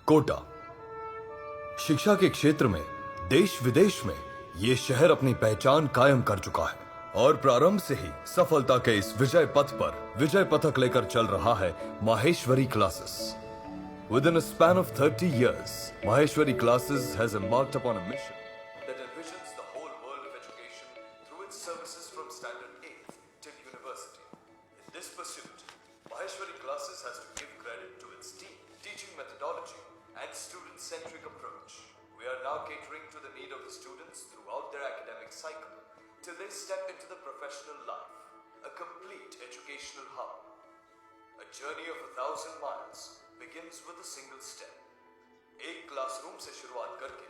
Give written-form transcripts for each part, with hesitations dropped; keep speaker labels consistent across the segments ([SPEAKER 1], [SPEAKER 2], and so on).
[SPEAKER 1] कोटा। शिक्षा के क्षेत्र में देश विदेश में ये शहर अपनी पहचान कायम कर चुका है और प्रारंभ से ही सफलता के इस विजय पथ पर विजय पथक लेकर चल रहा है Maheshwari classes. Within a span of 30 years, Maheshwari Classes has embarked upon a mission that envisions the whole world of education through its services from standard 8th till university. In this pursuit, Maheshwari Classes has to give credit to its team, teaching methodology, and student-centric approach. We are now catering to the need of the students throughout their academic cycle till they step into the professional life, a complete educational hub. A journey of 1,000 miles begins with a single step. एक classroom से शुरुआत करके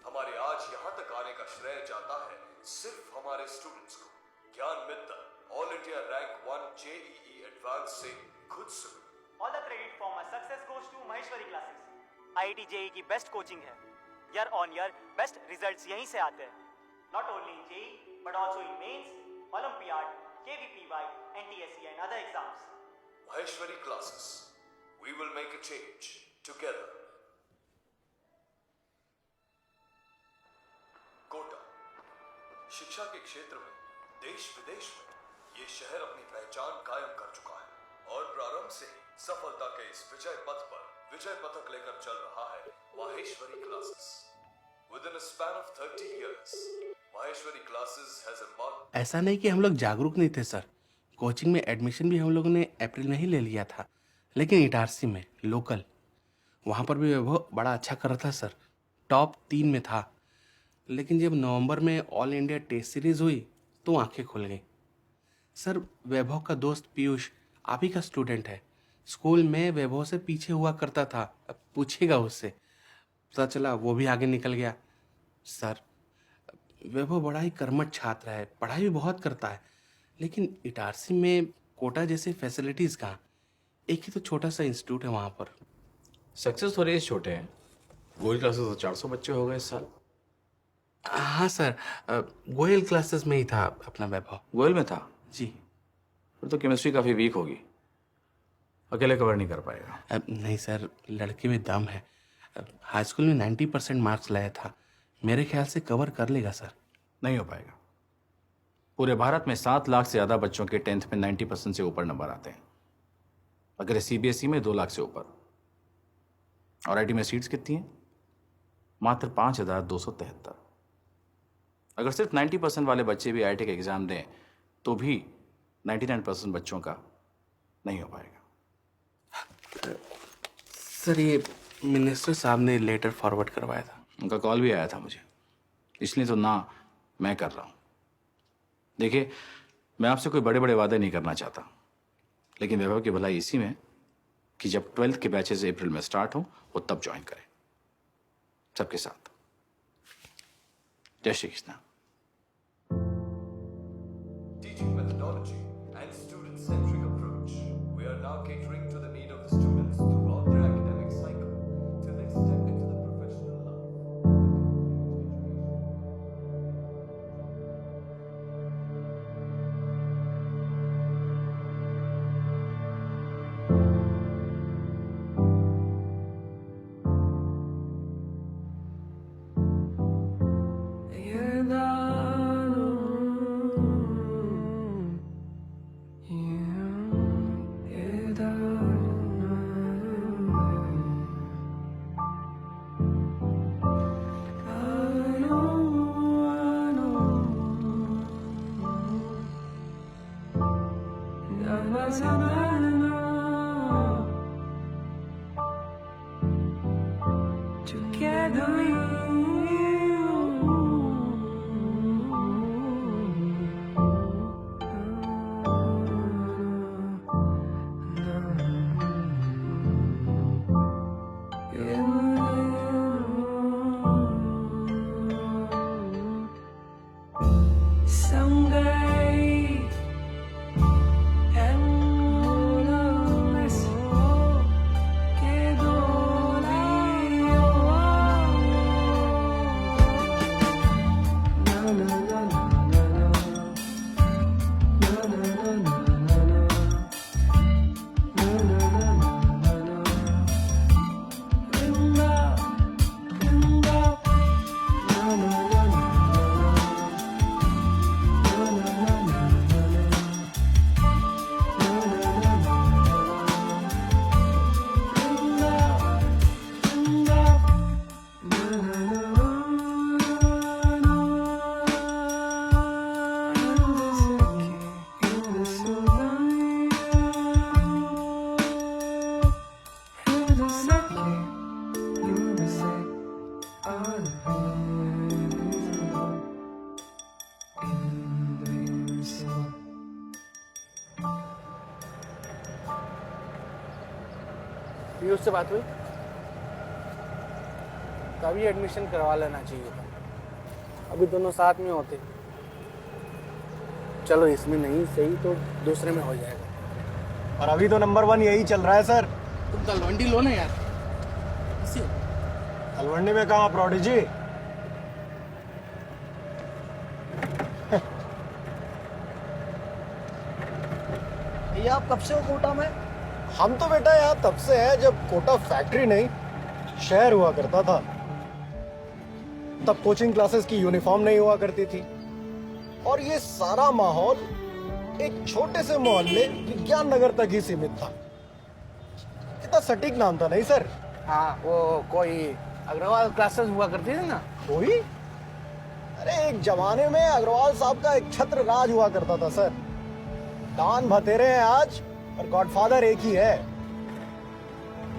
[SPEAKER 1] हमारे आज यहाँ तक आने का श्रेय जाता है सिर्फ हमारे स्टूडेंट्स को। ज्ञान Mittal all India rank 1 JEE advance से खुद सुनो।
[SPEAKER 2] All the credit for my success goes to Maheshwari Classes. IIT JEE की बेस्ट कोचिंग है। Year on year best results यहीं से आते हैं। Not only in JEE but also in mains, Olympiad, KVPY, NTSE and other exams.
[SPEAKER 1] Maheshwari Classes. We will make a change together. Kota. शिक्षा के क्षेत्र में देश विदेश में ये शहर अपनी पहचान कायम कर चुका है और प्रारंभ से ही सफलता के इस विजय पथ पर विजय पथक लेकर चल रहा है Maheshwari classes. Within a span of 30 years, Maheshwari Classes has embarked।
[SPEAKER 3] ऐसा नहीं कि हम लोग जागरूक नहीं थे सर। कोचिंग में एडमिशन भी हम लोगों ने अप्रैल में ही ले लिया था, लेकिन इटारसी में लोकल वहाँ पर भी वैभव बड़ा अच्छा कर रहा था सर, टॉप 3 में था। लेकिन जब नवंबर में ऑल इंडिया टेस्ट सीरीज हुई तो आंखें खुल गई। सर वैभव का दोस्त पीयूष आप ही का स्टूडेंट है, स्कूल में वैभव से पीछे हुआ करता था, अब पूछेगा उससे। पता चला वो भी आगे निकल गया। सर वैभव बड़ा ही कर्मठ छात्र है, पढ़ाई भी बहुत करता है, लेकिन इटारसी में कोटा जैसे फैसिलिटीज़ कहाँ। एक ही तो छोटा सा इंस्टीट्यूट है वहाँ पर।
[SPEAKER 4] सक्सेस थोड़े छोटे हैं। गोयल क्लासेस तो 400 बच्चे हो गए इस साल।
[SPEAKER 3] हाँ सर, गोयल क्लासेस में ही था अपना वैभव।
[SPEAKER 4] गोयल में था
[SPEAKER 3] जी।
[SPEAKER 4] फिर तो केमिस्ट्री काफ़ी वीक होगी, अकेले कवर नहीं कर पाएगा।
[SPEAKER 3] नहीं सर, लड़के में दम है। हाई स्कूल में 90% मार्क्स लाया था, मेरे ख्याल से कवर कर लेगा सर।
[SPEAKER 4] नहीं हो पाएगा। पूरे भारत में 7 लाख से ज़्यादा बच्चों के 10th में 90% से ऊपर नंबर आते हैं। अगर CBSE में 2 लाख से ऊपर। और IIT में सीट्स कितनी हैं? मात्र 5,273। अगर सिर्फ 90% वाले बच्चे भी IIT का एग्ज़ाम दें तो भी 99% बच्चों का नहीं हो पाएगा।
[SPEAKER 3] सर ये मिनिस्टर साहब ने लेटर फॉरवर्ड करवाया था।
[SPEAKER 4] उनका कॉल भी आया था मुझे, इसलिए तो ना मैं कर रहा हूँ। देखिए, मैं आपसे कोई बड़े बड़े वादे नहीं करना चाहता, लेकिन वैभव की भलाई इसी में कि जब 12th के बैचेस अप्रैल में स्टार्ट हो वो तब ज्वाइन करें सबके साथ। जय Shri Krishna.
[SPEAKER 1] Teaching methodology and student-centric approach. We are now catering to the need of the students throughout their academic cycle till they step into the professional life.
[SPEAKER 5] Someday, and
[SPEAKER 3] Piyush से बात हुई? तभी एडमिशन करवा लेना चाहिए था, अभी दोनों साथ में होते। चलो इसमें नहीं सही तो दूसरे में हो जाएगा।
[SPEAKER 5] और अभी तो नंबर 1 यही चल रहा है सर।
[SPEAKER 3] तुम तलवंडी लो ना यार। इसे
[SPEAKER 5] तलवंडी में कहाँ प्रोडिजी?
[SPEAKER 6] भैया आप कब से हो कोटा में?
[SPEAKER 5] हम तो बेटा यहाँ तब से है जब कोटा फैक्ट्री नहीं शहर हुआ करता था। तब कोचिंग क्लासेस की यूनिफॉर्म नहीं हुआ करती थी और ये सारा माहौल एक छोटे से मोहल्ले विज्ञान नगर तक ही सीमित था। कितना सटीक नाम था नहीं सर?
[SPEAKER 3] हाँ, वो कोई अग्रवाल क्लासेस हुआ करती थी ना।
[SPEAKER 5] कोई? अरे एक जमाने में अग्रवाल साहब का एक छत्र राज हुआ करता था सर। डॉन भतेरे हैं आज और गॉडफादर एक ही है।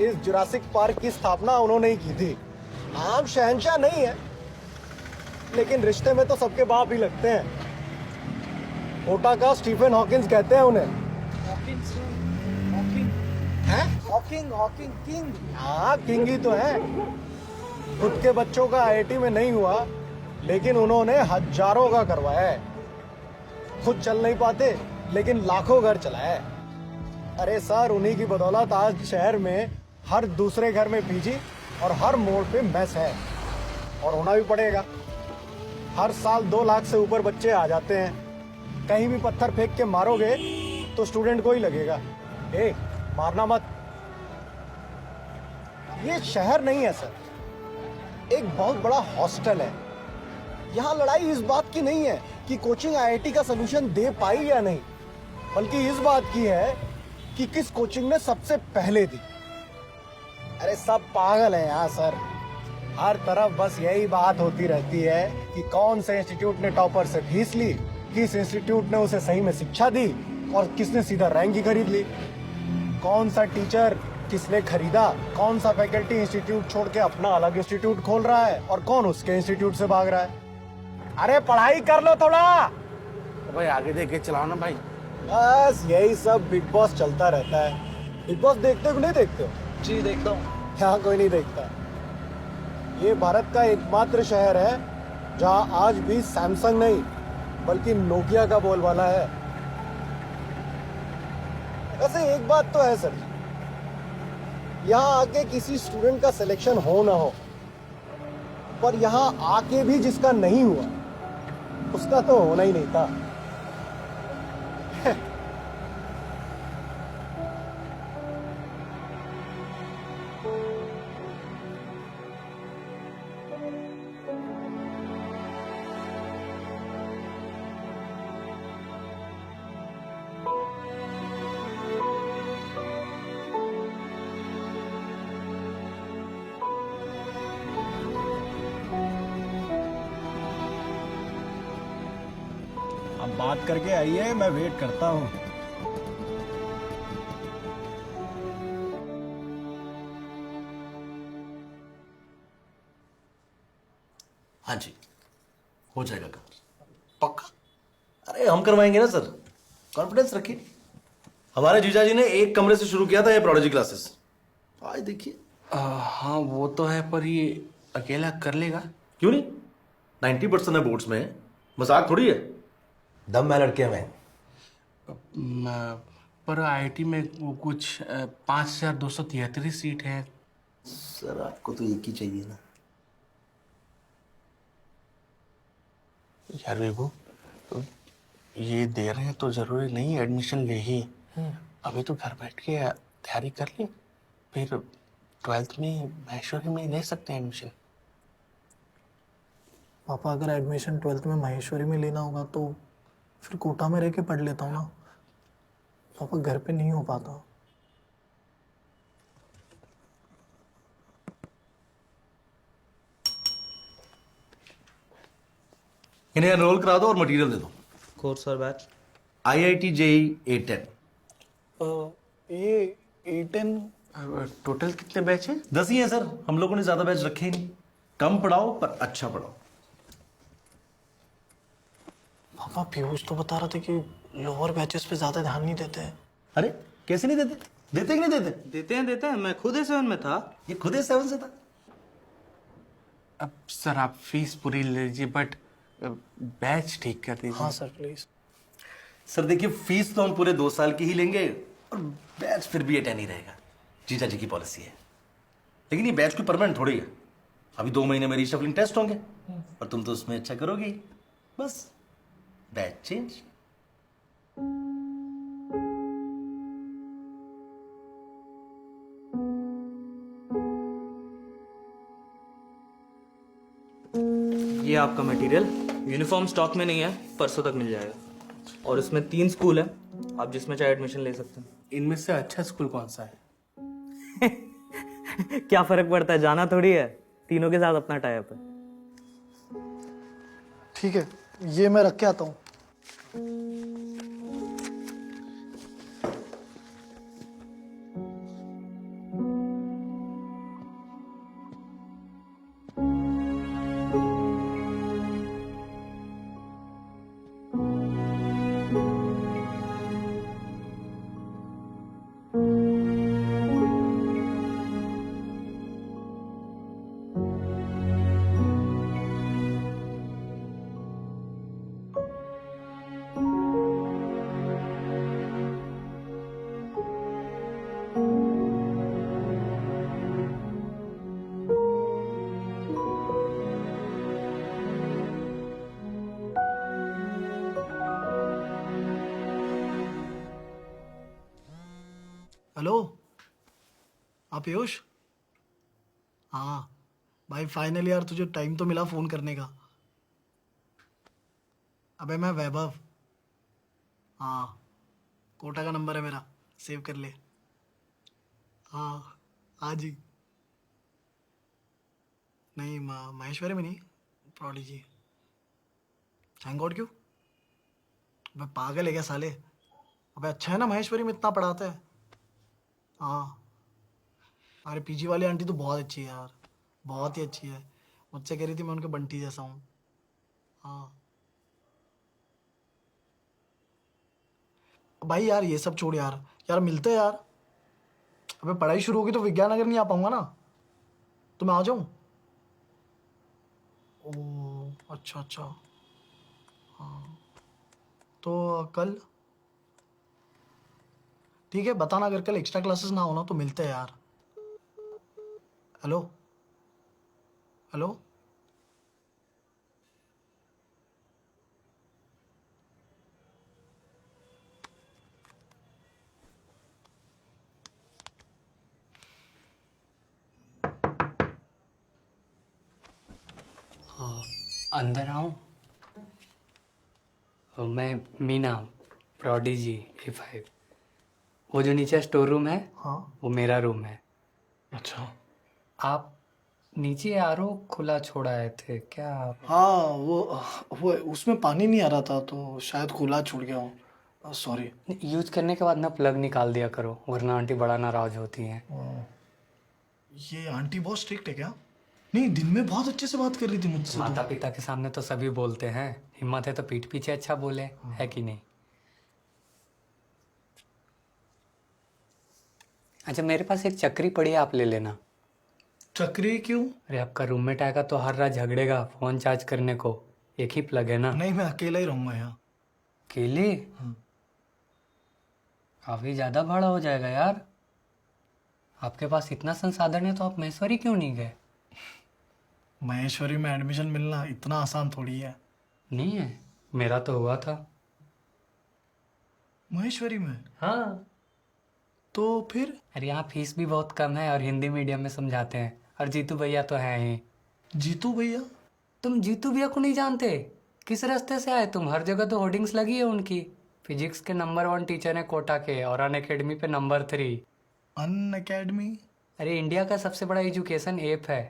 [SPEAKER 5] इस जुरासिक पार्क की स्थापना उन्होंने ही की थी। आम शहंशाह नहीं है लेकिन रिश्ते में तो सबके बाप ही लगते हैं। कोटा का स्टीफन हॉकिंस कहते हैं उन्हें।
[SPEAKER 6] Hawking king.
[SPEAKER 5] हाँ किंग ही तो है। खुद के बच्चों का आईआईटी में नहीं हुआ लेकिन उन्होंने हजारों का करवाया है। खुद चल नहीं पाते लेकिन लाखों घर चलाया है। अरे सर उन्हीं की बदौलत आज शहर में हर दूसरे घर में पीजी और हर मोड़ पे मेस है और होना भी पड़ेगा। हर साल 2 लाख से ऊपर बच्चे आ जाते हैं। कहीं भी पत्थर फेंक के मारोगे तो स्टूडेंट को ही लगेगा। ए, मारना मत। ये शहर नहीं है सर, एक बहुत बड़ा हॉस्टल है। यहाँ लड़ाई इस बात की नहीं है कि कोचिंग आईआईटी का सोल्यूशन दे पाई या नहीं, बल्कि इस बात की है कि किस कोचिंग ने सबसे पहले दी। अरे सब पागल हैं यहाँ सर। हर तरफ बस यही बात होती रहती है कि कौन से इंस्टीट्यूट ने टॉपर से फीस ली, किस इंस्टीट्यूट ने उसे सही में शिक्षा दी और किसने सीधा रैंक ही खरीद ली। कौन सा टीचर किसने खरीदा, कौन सा फैकल्टी इंस्टीट्यूट छोड़ के अपना अलग इंस्टीट्यूट खोल रहा है और कौन उसके इंस्टीट्यूट से भाग रहा है। अरे पढ़ाई कर लो थोड़ा।
[SPEAKER 3] तो भाई आगे देख के चलाओ ना भाई।
[SPEAKER 5] बस यही सब बिग बॉस चलता रहता है। बिग बॉस देखते हो कि नहीं देखते हो?
[SPEAKER 6] जी देखता हूँ।
[SPEAKER 5] यहाँ कोई नहीं देखता। ये भारत का एकमात्र शहर है जहाँ आज भी सैमसंग नहीं बल्कि नोकिया का बोलबाला है। वैसे एक बात तो है सर, यहाँ आके किसी स्टूडेंट का सिलेक्शन हो ना हो, पर यहाँ आके भी जिसका नहीं हुआ उसका तो होना ही नहीं था। अब बात करके आइए, मैं वेट करता हूँ।
[SPEAKER 7] हाँ जी, हो जाएगा काम पक्का। अरे हम करवाएंगे ना सर, कॉन्फिडेंस रखिए। हमारे जीजा जी ने एक कमरे से शुरू किया था ये प्रोडोलॉजी क्लासेस, आज देखिए।
[SPEAKER 3] हाँ वो तो है, पर ये अकेला कर लेगा?
[SPEAKER 7] क्यों नहीं, 90% है बोर्ड्स में, मजाक थोड़ी है। दम है लड़के में।
[SPEAKER 3] पर आईआईटी में वो कुछ 5273 सीट है।
[SPEAKER 7] सर आपको तो एक ही चाहिए ना।
[SPEAKER 3] यार विभू, ये दे रहे हैं तो जरूरी नहीं एडमिशन ले ही। अभी तो घर बैठ के तैयारी कर ली, फिर 12th में महेश्वरी में ले सकते हैं एडमिशन।
[SPEAKER 6] पापा अगर एडमिशन 12th में माहेश्वरी में लेना होगा तो फिर कोटा में रह के पढ़ लेता हूँ ना। पापा घर पे नहीं हो पाता।
[SPEAKER 7] इन्हें एनरोल करा दो और मटेरियल दे दो।
[SPEAKER 6] कोर्स और बैच?
[SPEAKER 7] IIT JEE A10।
[SPEAKER 6] ये A10
[SPEAKER 3] टोटल कितने बैच हैं?
[SPEAKER 7] 10 ही है सर, हम लोगों ने ज्यादा बैच रखे ही नहीं। कम पढ़ाओ पर अच्छा पढ़ाओ।
[SPEAKER 6] पापा पीयूष तो बता रहा था कि लोअर बैचेस पे ज्यादा ध्यान नहीं देते हैं।
[SPEAKER 7] अरे कैसे नहीं देते, देते कि नहीं देते?
[SPEAKER 2] देते हैं, मैं खुद A7 में था।
[SPEAKER 7] ये खुद A7 से था।
[SPEAKER 3] अब सर आप फीस पूरी ले लीजिए बट बैच ठीक कर दीजिए।
[SPEAKER 6] हाँ सर प्लीज।
[SPEAKER 7] सर देखिए, फीस तो हम पूरे 2 साल की ही लेंगे और बैच फिर भी 10 ही रहेगा। जीजा जी की पॉलिसी है। लेकिन ये बैच कोई परमानेंट थोड़ी है। अभी 2 महीने में रीशफलिंग टेस्ट होंगे और तुम तो उसमें अच्छा करोगे ही। बस बैच चेंज।
[SPEAKER 2] ये आपका मटेरियल, यूनिफॉर्म स्टॉक में नहीं है, परसों तक मिल जाएगा। और इसमें 3 स्कूल है, आप जिसमें चाहे एडमिशन ले सकते हैं।
[SPEAKER 3] इनमें से अच्छा स्कूल कौन सा है?
[SPEAKER 2] क्या फर्क पड़ता है, जाना थोड़ी है। तीनों के साथ अपना टाई अप है।
[SPEAKER 6] ठीक है, ये मैं रख के आता हूँ। हेलो, आप पीयूष? हाँ भाई, फाइनली यार तुझे टाइम तो मिला फोन करने का। अबे मैं वैभव। हाँ, कोटा का नंबर है मेरा, सेव कर ले। हाँ आज ही। नहीं महेश्वरी में नहीं, प्रोडिजी। Thank God. क्यों? अबे पागल है क्या साले? अबे अच्छा है ना, महेश्वरी में इतना पढ़ाते हैं। हाँ, अरे पीजी वाली आंटी तो बहुत अच्छी है यार, बहुत ही अच्छी है। मुझसे कह रही थी मैं उनके बंटी जैसा हूँ। हाँ भाई यार, ये सब छोड़ यार। यार मिलते हैं यार। अबे पढ़ाई शुरू होगी तो विज्ञान नगर नहीं आ पाऊंगा ना, तो मैं आ जाऊँ? ओ अच्छा अच्छा। हाँ तो कल ठीक है, बताना अगर कल एक्स्ट्रा क्लासेस ना होना तो मिलते हैं यार। Hello hello.
[SPEAKER 8] अंदर आऊं? मैं मीना, प्रोडिजी A5। वो जो नीचे स्टोर रूम है,
[SPEAKER 6] हाँ
[SPEAKER 8] वो मेरा रूम है।
[SPEAKER 6] अच्छा।
[SPEAKER 8] आप नीचे आरओ खुला छोड़ आए थे क्या?
[SPEAKER 6] हाँ वो उसमें पानी नहीं आ रहा था तो शायद खुला छूट गया हूँ, सॉरी।
[SPEAKER 8] यूज करने के बाद ना प्लग निकाल दिया करो, वरना आंटी बड़ा नाराज होती हैं।
[SPEAKER 6] ये आंटी बहुत स्ट्रिक्ट है क्या? नहीं, दिन में बहुत अच्छे से बात कर रही थी मुझसे
[SPEAKER 8] माता
[SPEAKER 6] तो।
[SPEAKER 8] पिता के सामने तो सभी बोलते हैं, हिम्मत है तो पीठ पीछे अच्छा बोले, है कि नहीं? अच्छा, मेरे पास एक चक्री पड़ी है, आप ले लेना।
[SPEAKER 6] चक्री क्यों?
[SPEAKER 8] अरे आपका रूममेट आएगा तो हर रात झगड़ेगा फोन चार्ज करने को। एक ही प्लग है ना।
[SPEAKER 6] नहीं, मैं अकेला ही रहूंगा यहाँ।
[SPEAKER 8] अकेले? काफी ज्यादा भाड़ा हो जाएगा यार। आपके पास इतना संसाधन है तो आप महेश्वरी क्यों नहीं गए?
[SPEAKER 6] महेश्वरी में एडमिशन मिलना इतना आसान थोड़ी है।
[SPEAKER 8] नहीं है, मेरा तो हुआ था।
[SPEAKER 6] महेश्वरी में?
[SPEAKER 8] हाँ।
[SPEAKER 6] तो फिर?
[SPEAKER 8] अरे यहाँ फीस भी बहुत कम है और हिंदी मीडियम में समझाते हैं, और जीतू भैया तो हैं ही।
[SPEAKER 6] जीतू भैया?
[SPEAKER 8] तुम जीतू भैया को नहीं जानते? किस रास्ते से आए तुम? हर जगह तो होर्डिंग्स लगी है उनकी। फिजिक्स के नंबर 1 टीचर हैं कोटा के, और अन अकेडमी पे नंबर 3।
[SPEAKER 6] अन अकेडमी?
[SPEAKER 8] अरे इंडिया का सबसे बड़ा एजुकेशन ऐप है।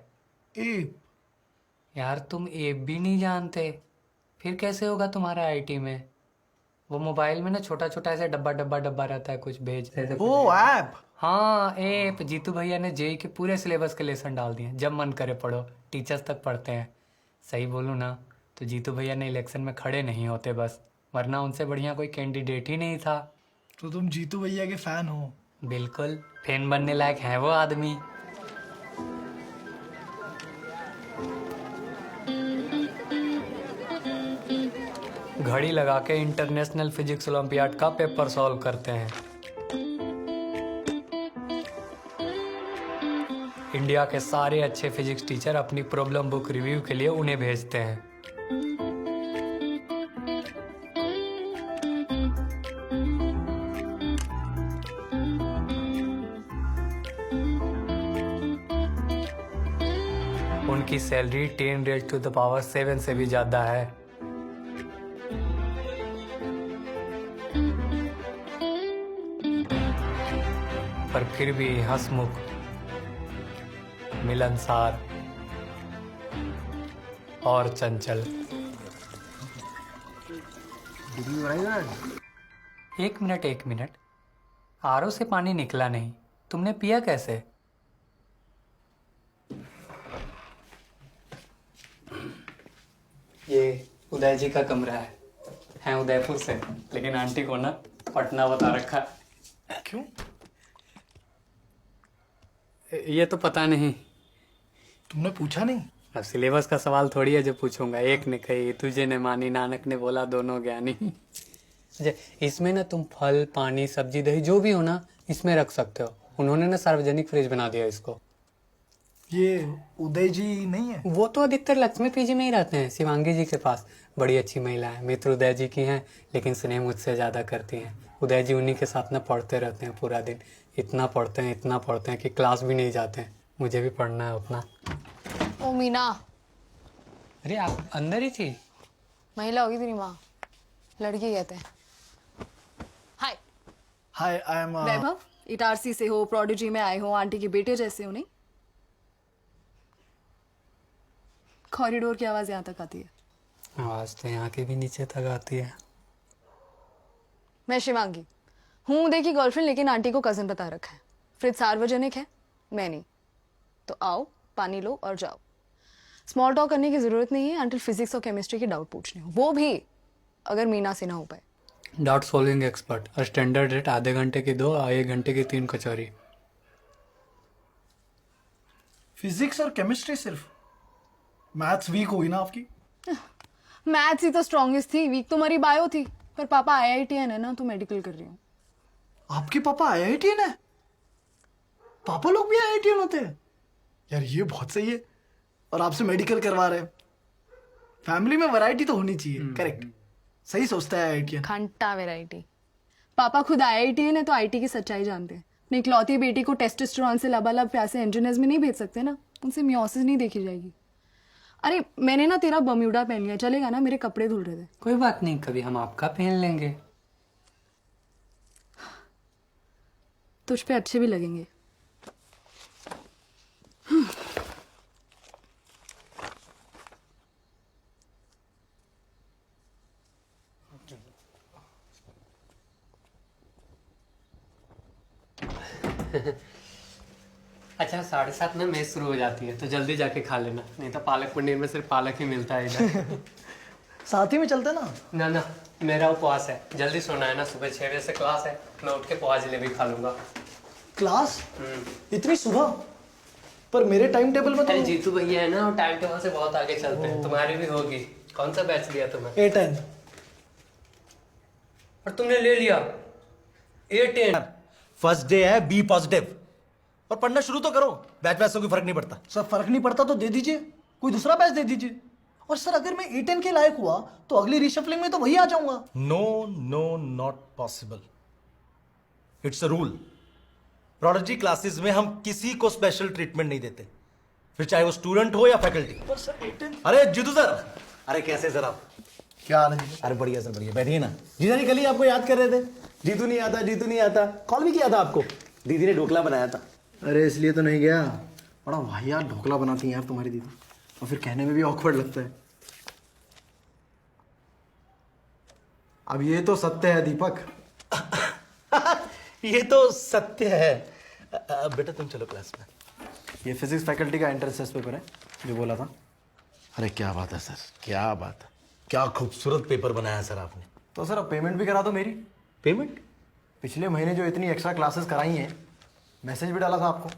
[SPEAKER 6] एप?
[SPEAKER 8] यार तुम ऐप भी नहीं जानते, फिर कैसे होगा तुम्हारा आईटी में? वो मोबाइल में ना छोटा छोटा ऐसे डब्बा डब्बा डब्बा रहता है, कुछ भेज ऐसे।
[SPEAKER 6] ओ ऐप?
[SPEAKER 8] हाँ ऐप। जीतू भैया ने जेई के पूरे सिलेबस के लेसन डाल दिए, जब मन करे पढ़ो। टीचर्स तक पढ़ते हैं। सही बोलूँ ना तो जीतू भैया ने इलेक्शन में खड़े नहीं होते बस, वरना उनसे बढ़िया कोई कैंडिडेट ही नहीं था।
[SPEAKER 6] तो तुम जीतू भैया के फैन हो?
[SPEAKER 8] बिल्कुल फैन बनने लायक है वो आदमी। घड़ी लगा के इंटरनेशनल फिजिक्स ओलंपियाड का पेपर सॉल्व करते हैं। इंडिया के सारे अच्छे फिजिक्स टीचर अपनी प्रॉब्लम बुक रिव्यू के लिए उन्हें भेजते हैं। उनकी सैलरी 10⁻⁷ से भी ज्यादा है। पर फिर भी हंसमुख, मिलनसार और चंचल। एक मिनट, आरओ से पानी निकला नहीं, तुमने पिया कैसे? ये उदय जी का कमरा है उदयपुर से, लेकिन आंटी को ना पटना बता रखा।
[SPEAKER 6] क्यों?
[SPEAKER 8] ये तो पता नहीं।
[SPEAKER 6] तुमने पूछा नहीं?
[SPEAKER 8] अब सिलेबस का सवाल थोड़ी है जो पूछूंगा। एक ने कही, तुझे ने मानी, नानक ने बोला, दोनों ज्ञानी। इसमें ना तुम फल, पानी, सब्जी, दही जो भी हो ना इसमें रख सकते हो। उन्होंने ना सार्वजनिक फ्रिज बना दिया इसको।
[SPEAKER 6] ये उदय जी नहीं है?
[SPEAKER 8] वो तो अधिकतर लक्ष्मी पीजी में ही रहते हैं, शिवांगी जी के पास। बड़ी अच्छी महिला है, मित्र उदय जी की हैं, लेकिन स्नेह मुझसे ज्यादा करती हैं। उदय जी उन्हीं के साथ ना पढ़ते रहते हैं पूरा दिन। इतना पढ़ते हैं कि क्लास भी नहीं जाते हैं। मुझे भी पढ़ना है उतना।
[SPEAKER 9] ओ मीना,
[SPEAKER 8] अरे आप अंदर ही थी?
[SPEAKER 9] महिला होगी तेरी माँ, लड़की कहते हैं। हाय
[SPEAKER 6] हाय, आई एम
[SPEAKER 9] वैभव, इटारसी से हो, प्रोडिजी में आए हो, आंटी के बेटे जैसे हो। नहीं, कॉरिडोर की आवाज यहाँ तक आती है।
[SPEAKER 8] आवाज तो यहाँ के भी नीचे तक आती है।
[SPEAKER 9] मैं शिवांगी हूँ, उदय की गर्लफ्रेंड, लेकिन आंटी को कजन बता रखा है। फ्रिज सार्वजनिक है, मैं नहीं। तो आओ, पानी लो और जाओ। स्मॉल टॉक करने की जरूरत नहीं है अंटिल फिजिक्स और केमिस्ट्री के डाउट पूछने हो, वो भी अगर मीना से ना हो पाए।
[SPEAKER 8] डाउट सॉल्विंग एक्सपर्ट, और स्टैंडर्ड रेट आधे घंटे की 2 और 1 घंटे की 3 कचौरी।
[SPEAKER 6] फिजिक्स और केमिस्ट्री सिर्फ? मैथ्स वीक हुई ना आपकी?
[SPEAKER 9] मैथ्स ही तो स्ट्रॉन्गेस्ट थी, वीक तो हमारी बायो थी। पर पापा IITN है ना, तो मेडिकल कर रही हूँ।
[SPEAKER 6] आपके पापा IITN है? पापा लोग भी IITN होते हैं? यार ये बहुत सही है। और आपसे मेडिकल करवा रहे हैं। फैमिली में वैरायटी तो होनी चाहिए। करेक्ट, सही सोचता है IITN।
[SPEAKER 9] घंटा वैरायटी। पापा खुद IITN है तो IT की सच्चाई जानते हैं। अपनी इकलौती बेटी को टेस्टोस्टेरोन से लबालब प्यासे इंजीनियर्स में नहीं भेज सकते ना, उनसे मियोसिस नहीं देखी जाएगी। अरे मैंने ना तेरा बम्यूडा पहन लिया, चलेगा ना? मेरे कपड़े धुल रहे थे।
[SPEAKER 8] कोई बात नहीं, कभी हम आपका पहन लेंगे।
[SPEAKER 9] तुझ पे अच्छे भी लगेंगे।
[SPEAKER 8] अच्छा 7:30 में मैच शुरू हो जाती है, तो जल्दी जाके खा लेना, नहीं तो पालक पनीर में सिर्फ पालक ही मिलता है इधर।
[SPEAKER 6] साथ ही में चलते ना।
[SPEAKER 8] ना, मेरा उपवास है, जल्दी सोना है ना। सुबह 6 बजे से क्लास है, मैं उठ के पोहा जलेबी खा लूंगा।
[SPEAKER 6] क्लास? इतनी सुबह? पर मेरे टाइम टेबल में
[SPEAKER 8] अरे
[SPEAKER 6] तो
[SPEAKER 8] जीतू भैया है ना, वो टाइम टेबल से बहुत आगे चलते हैं। तुम्हारी भी होगी। कौन सा बैच लिया तुम्हें?
[SPEAKER 6] A10।
[SPEAKER 8] और तुमने ले लिया A10?
[SPEAKER 7] फर्स्ट डे है, बी पॉजिटिव और पढ़ना शुरू तो करो। बैच बैच से कोई फर्क नहीं पड़ता।
[SPEAKER 6] सर फर्क नहीं पड़ता तो दे दीजिए, कोई दूसरा बैच दे दीजिए। और सर अगर मैं A10 के लायक हुआ तो अगली रीशफलिंग में तो वही आ जाऊंगा।
[SPEAKER 7] No, not possible. It's a rule. प्रोडोलॉजी क्लासेस में हम किसी को स्पेशल ट्रीटमेंट नहीं देते, फिर चाहे वो स्टूडेंट हो या फैकल्टी।
[SPEAKER 6] पर सर A10।
[SPEAKER 7] अरे जीतू सर, अरे कैसे सर आप?
[SPEAKER 6] क्या हाल है?
[SPEAKER 7] अरे बढ़िया सर, बढ़िया। बैठिए ना। जीजा जी कल ही आपको याद कर रहे थे, जीतू नहीं आता। कॉल भी किया था आपको, दीदी ने ढोकला बनाया था।
[SPEAKER 6] अरे इसलिए तो नहीं गया। बड़ा वाहियात ढोकला बनाती है यार तुम्हारी दीदी, और फिर कहने में भी ऑकवर्ड लगता है। अब ये तो सत्य है दीपक।
[SPEAKER 7] ये तो सत्य है। बेटा तुम चलो क्लास में।
[SPEAKER 6] ये फिजिक्स फैकल्टी का एंट्रेंस टेस्ट पेपर है जो बोला था।
[SPEAKER 7] अरे क्या बात है सर, क्या बात है। क्या खूबसूरत पेपर बनाया सर आपने।
[SPEAKER 6] तो सर अब पेमेंट भी करा दो मेरी।
[SPEAKER 7] पेमेंट?
[SPEAKER 5] पिछले महीने जो इतनी एक्स्ट्रा क्लासेस कराई हैं, मैसेज भी डाला था आपको।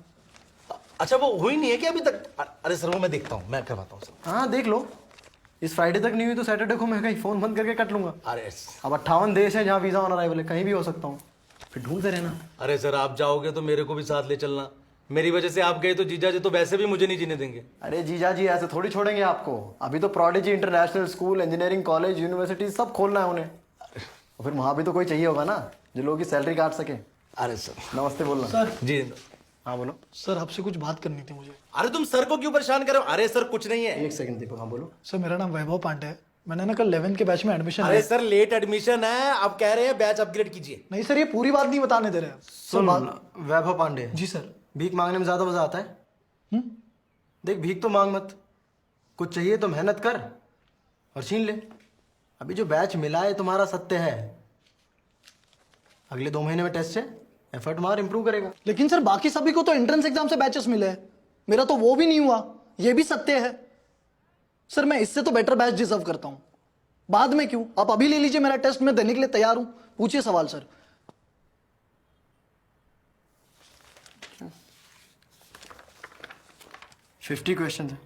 [SPEAKER 7] अच्छा वो हुई नहीं है कि अभी तक? अरे सर वो मैं देखता हूँ, मैं करवाता हूँ सर।
[SPEAKER 5] हाँ देख लो, इस फ्राइडे तक नहीं हुई तो सैटरडे को मैं कहीं फ़ोन बंद करके कट लूंगा।
[SPEAKER 7] अरे
[SPEAKER 5] अब 58 देश है जहाँ वीज़ा ऑन अराइवल है, कहीं भी हो सकता हूँ, फिर ढूंढते रहना।
[SPEAKER 7] अरे सर आप जाओगे तो मेरे को भी साथ ले चलना। मेरी वजह से आप गए तो जीजा जी तो वैसे भी मुझे नहीं जीने देंगे।
[SPEAKER 5] अरे जीजा जी ऐसे थोड़ी छोड़ेंगे आपको। अभी तो prodigy international school, engineering college, university सब खोलना है उन्हें, और फिर वहाँ भी तो कोई चाहिए होगा ना जो लोगों की सैलरी काट सके।
[SPEAKER 7] अरे सर
[SPEAKER 5] नमस्ते बोलना।
[SPEAKER 6] सर
[SPEAKER 7] जी।
[SPEAKER 5] हाँ बोलो।
[SPEAKER 6] सर आपसे कुछ बात करनी थी मुझे।
[SPEAKER 7] अरे तुम सर को क्यों परेशान कर रहे हो? अरे सर कुछ नहीं है।
[SPEAKER 5] एक सेकंड दीपक। हाँ बोलो।
[SPEAKER 6] सर मेरा नाम वैभव पांडे है, मैंने ना कल 11th के बैच में एडमिशन
[SPEAKER 7] अरे सर लेट एडमिशन है, अब कह रहे हैं बैच अपग्रेड कीजिए।
[SPEAKER 6] नहीं सर, ये पूरी बात नहीं बताने दे रहे हैं।
[SPEAKER 5] सुन वैभव पांडे।
[SPEAKER 6] जी सर।
[SPEAKER 5] भीख मांगने में ज्यादा मजा आता है। देख भीख तो मांग मत, कुछ चाहिए तो मेहनत कर और छीन ले। अभी जो बैच मिला है तुम्हारा सत्य है, अगले 2 महीने में टेस्ट है, एफर्ट मार, इंप्रूव करेगा।
[SPEAKER 6] लेकिन सर बाकी सभी को तो एंट्रेंस एग्जाम से बैचेस मिले हैं, मेरा तो वो भी नहीं हुआ, ये भी सत्य है। सर मैं इससे तो बेटर बैच डिजर्व करता हूं, बाद में क्यों? आप अभी ले लीजिए मेरा टेस्ट, मैं देने के लिए तैयार हूं। पूछिए सवाल सर।
[SPEAKER 5] है 50 क्वेश्चन है,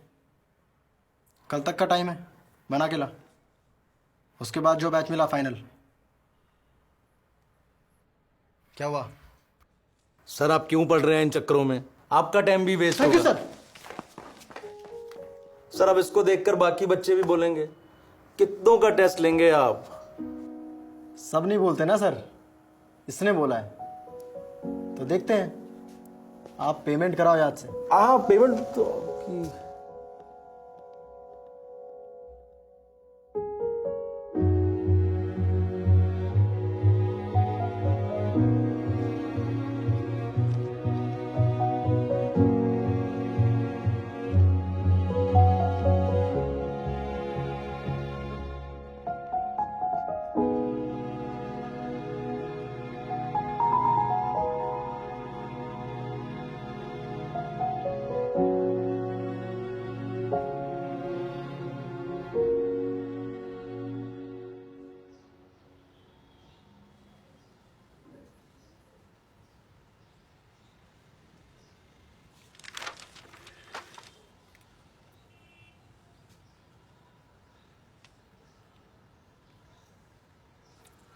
[SPEAKER 5] कल तक का टाइम है, बना के ला। उसके बाद जो बैच मिला फाइनल। क्या हुआ?
[SPEAKER 7] सर आप क्यों पढ़ रहे हैं इन चक्करों में? आपका टाइम भी वेस्ट
[SPEAKER 6] थैंक यू
[SPEAKER 7] होगा।
[SPEAKER 6] सर।
[SPEAKER 7] सर अब इसको देखकर बाकी बच्चे भी बोलेंगे कितनों का टेस्ट लेंगे आप?
[SPEAKER 5] सब नहीं बोलते ना सर, इसने बोला है तो देखते हैं। आप पेमेंट कराओ याद से।
[SPEAKER 7] पेमेंट तो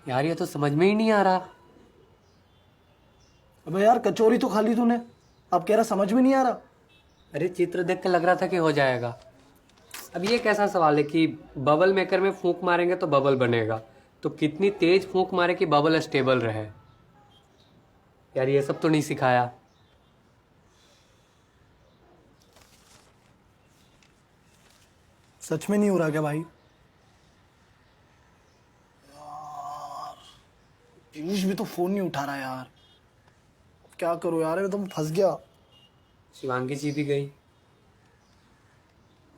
[SPEAKER 8] यार ये तो समझ में ही नहीं आ रहा।
[SPEAKER 6] अबे यार कचौरी तो खा ली तूने, अब कह रहा समझ में नहीं आ रहा।
[SPEAKER 8] अरे चित्र देख के लग रहा था कि हो जाएगा। अब ये कैसा सवाल है कि बबल मेकर में फूंक मारेंगे तो बबल बनेगा, तो कितनी तेज फूंक मारे कि बबल स्टेबल रहे। यार ये सब तो नहीं सिखाया।
[SPEAKER 6] सच में नहीं हो रहा क्या भाई? पीयूष भी तो फोन नहीं उठा रहा यार, क्या करूं यार, मैं तो फंस गया।
[SPEAKER 8] शिवांगी जी भी गई।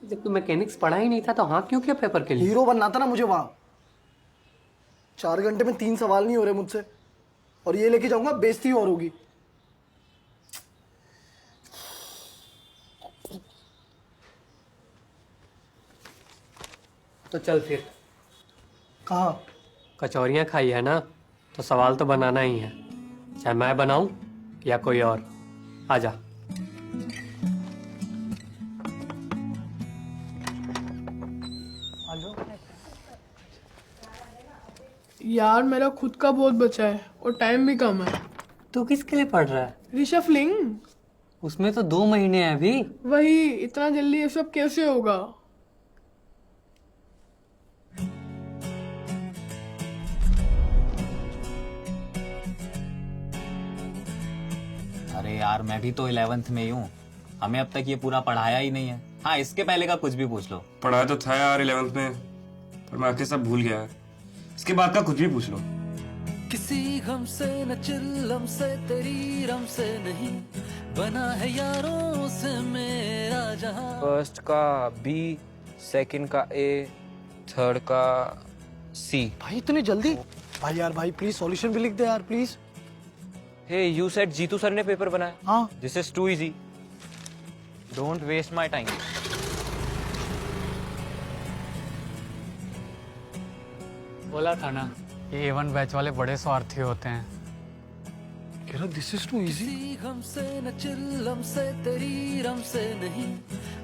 [SPEAKER 8] जब तो मैकेनिक्स पढ़ा ही नहीं था तो हाँ क्यों किया पेपर के लिए?
[SPEAKER 6] हीरो बनना था ना मुझे वहां। 4 घंटे में 3 सवाल नहीं हो रहे मुझसे, और ये लेके जाऊंगा बेइज्जती और होगी।
[SPEAKER 8] तो चल फिर।
[SPEAKER 6] कहाँ?
[SPEAKER 8] कचौरियाँ खाई है ना, तो सवाल तो बनाना ही है, चाहे मैं बनाऊं या कोई और। आजा।
[SPEAKER 10] यार मेरा खुद का बहुत बचा है और टाइम भी कम है।
[SPEAKER 8] तू किसके लिए पढ़ रहा है?
[SPEAKER 10] रिशफलिंग।
[SPEAKER 8] उसमें तो 2 महीने हैं अभी।
[SPEAKER 10] वही, इतना जल्दी ये सब कैसे होगा?
[SPEAKER 11] अरे यार मैं भी तो 11th में ही हूँ, हमें अब तक ये पूरा पढ़ाया ही नहीं है। हाँ इसके पहले का कुछ भी पूछ लो।
[SPEAKER 12] पढ़ाया तो था यार 11th में, पर मैं आके सब भूल गया। इसके बाद का कुछ भी पूछ लो।
[SPEAKER 13] किसी गम से न चिल्लम से तेरी रम से नहीं बना है यारों से मेरा जहां।
[SPEAKER 14] फर्स्ट का बी, सेकंड का ए, थर्ड का सी।
[SPEAKER 6] भाई इतनी जल्दी? भाई यार भाई प्लीज सॉल्यूशन भी लिख दे यार please.
[SPEAKER 14] Hey you said Jeetu sir ने पेपर बनाया।
[SPEAKER 6] हाँ।
[SPEAKER 14] This is too easy, don't waste my time.
[SPEAKER 8] बोला था ना, ये A1 बैच वाले बड़े स्वार्थी होते हैं।
[SPEAKER 6] कह रहा दिस इज टू इजी।
[SPEAKER 13] किसी गम से न चिल्लम से तेरी रम से नहीं,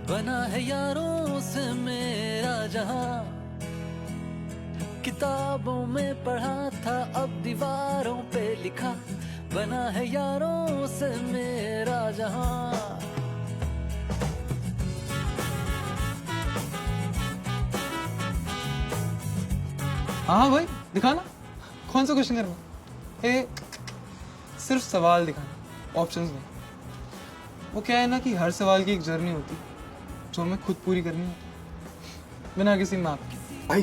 [SPEAKER 13] बना है यारों से मेरा जहां। किताबों में पढ़ा था अब दीवारों पे लिखा, बना है यारों से मेरा जहां।
[SPEAKER 14] हाँ भाई दिखाना, कौन सा क्वेश्चन करना है? सिर्फ सवाल दिखाना, ऑप्शंस नहीं। वो क्या है ना कि हर सवाल की एक जर्नी होती जो हमें खुद पूरी करनी है बिना किसी मैप के।
[SPEAKER 6] भाई